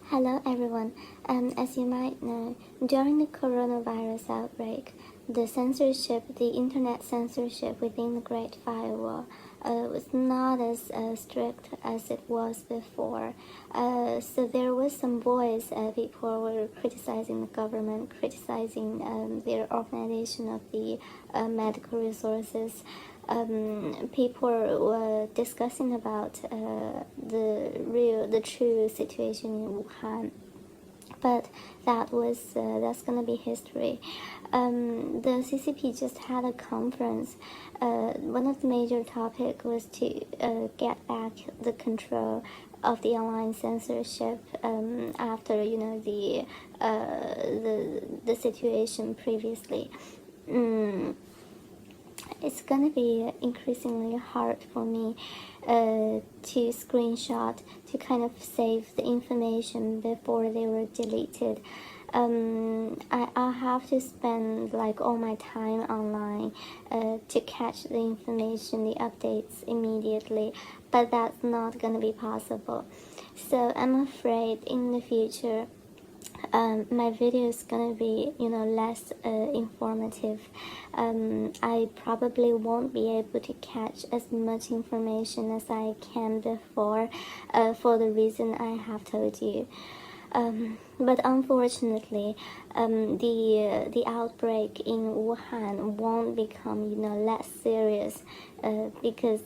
Hello everyone. As you might know, during the coronavirus outbreak, the internet censorship within the Great Firewall was not as strict as it was before. So there was some voice. People were criticizing the government, criticizing their organization of the medical resources. People were discussing about the true situation in Wuhan, but that's gonna be history. The CCP just had a conference. One of the major topic was to get back the control of the online censorship after the situation previously. It's gonna be increasingly hard for me to screenshot to kind of save the information before they were deleted. I'll have to spend like all my time online to catch the information, the updates immediately, but that's not gonna be possible. So I'm afraid in the future my video is gonna be less informative. I probably won't be able to catch as much information as I can before, for the reason I have told you. But unfortunately, the outbreak in Wuhan won't become less serious because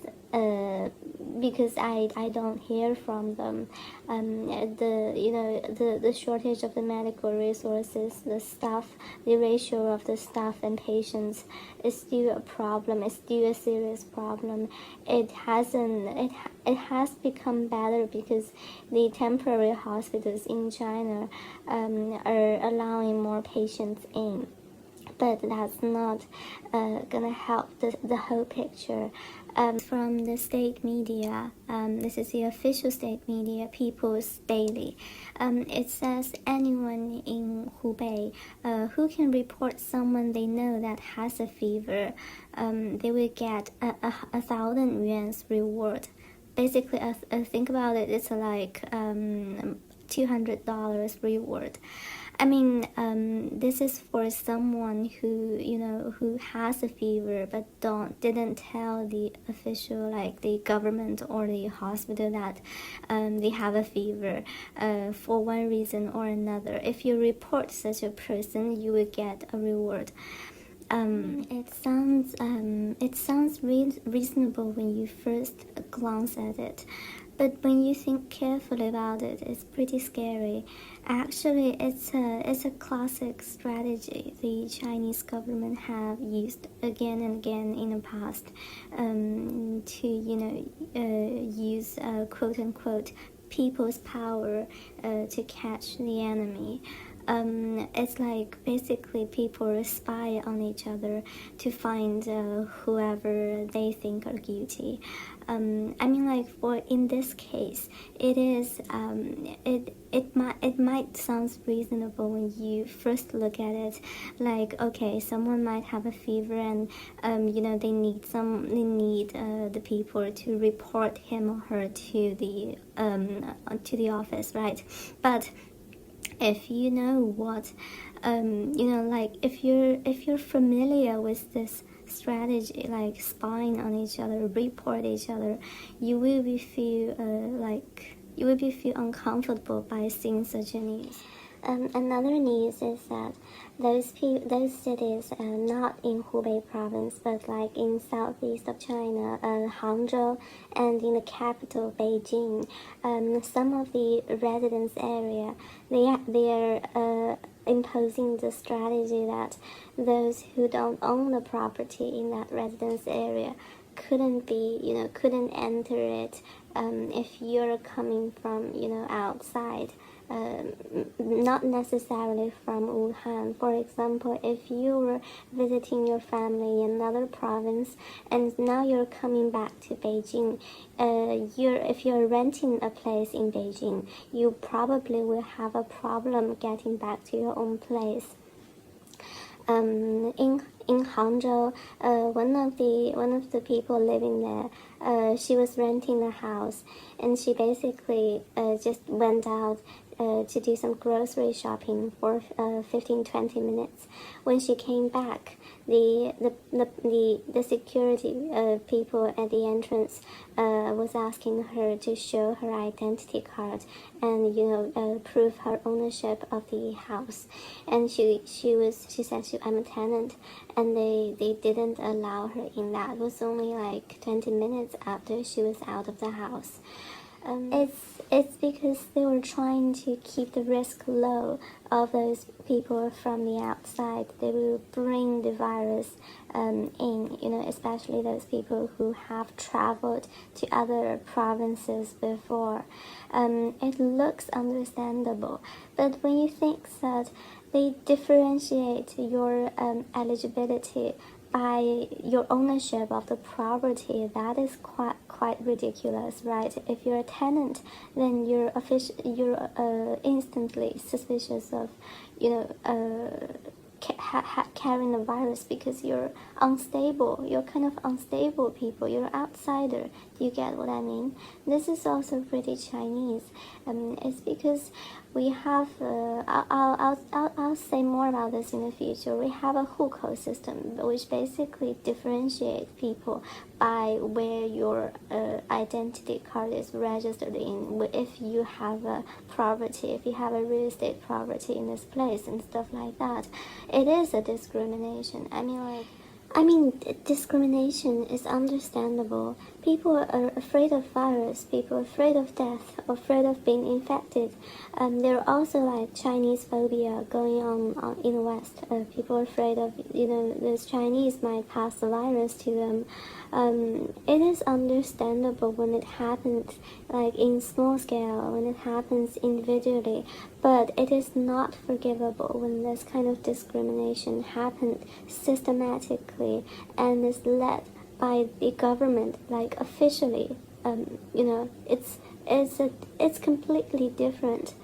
I don't hear from them. The shortage of the medical resources, the staff, the ratio of the staff and patients is still a problem. It's still a serious problem. It has become better because the temporary hospitals in China are allowing more patients in, but that's not gonna help the whole picture. From the state media, this is the official state media, People's Daily. It says anyone in Hubei who can report someone they know that has a fever, they will get a 1,000 yuan reward. Basically, think about it, it's like $200 reward. I mean, this is for someone who has a fever but didn't tell the official, like the government or the hospital, that they have a fever for one reason or another. If you report such a person, you will get a reward. It sounds reasonable when you first glance at it, but when you think carefully about it, it's pretty scary. Actually, it's a classic strategy the Chinese government have used again and again in the past, to use quote unquote people's power to catch the enemy. It's like basically people spy on each other to find whoever they think are guilty. I mean, like in this case, it might sound reasonable when you first look at it. Like, okay, someone might have a fever and they need the people to report him or her to the office, right? But if you know what, like if you're familiar with this strategy, like spying on each other, report each other, you will be feel uncomfortable by seeing such a news. Another news is that those cities, not in Hubei province, but like in southeast of China, Hangzhou, and in the capital Beijing, some of the residence area, they are imposing the strategy that those who don't own the property in that residence area couldn't enter it if you're coming from outside, not necessarily from Wuhan. For example, if you were visiting your family in another province and now you're coming back to Beijing, if you're renting a place in Beijing, you probably will have a problem getting back to your own place. In in Hangzhou, one of the people living there, she was renting a house, and she basically just went out to do some grocery shopping for 15-20 minutes. When she came back, the security people at the entrance was asking her to show her identity card and prove her ownership of the house, and she said I'm a tenant, and they didn't allow her in. That was only like 20 minutes after she was out of the house. It's because they were trying to keep the risk low of those people from the outside. They will bring the virus in, especially those people who have traveled to other provinces before. It looks understandable, but when you think that they differentiate your eligibility by your ownership of the property, that is quite ridiculous, right? If you're a tenant, then you're instantly suspicious of carrying the virus because you're unstable. You're kind of unstable people. You're an outsider. Do you get what I mean? This is also pretty Chinese. It's because we have. I'll say more about this in the future. We have a hukou system, which basically differentiates people by where your identity card is registered in. If you have a property, if you have a real estate property in this place and stuff like that, it is a discrimination. I mean, discrimination is understandable. People are afraid of virus, people are afraid of death, afraid of being infected. There are also like Chinese phobia going on in the West. People are afraid of, those Chinese might pass the virus to them. It is understandable when it happens like in small scale, when it happens individually, but it is not forgivable when this kind of discrimination happens systematically and is led by the government, like officially. It's completely different.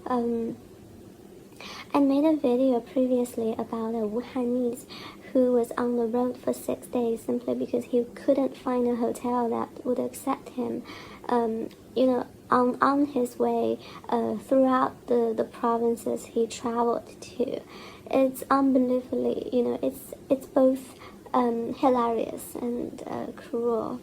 I made a video previously about a Wuhanese who was on the road for 6 days simply because he couldn't find a hotel that would accept him. On his way throughout the provinces he traveled to. It's unbelievably, it's both hilarious and cruel.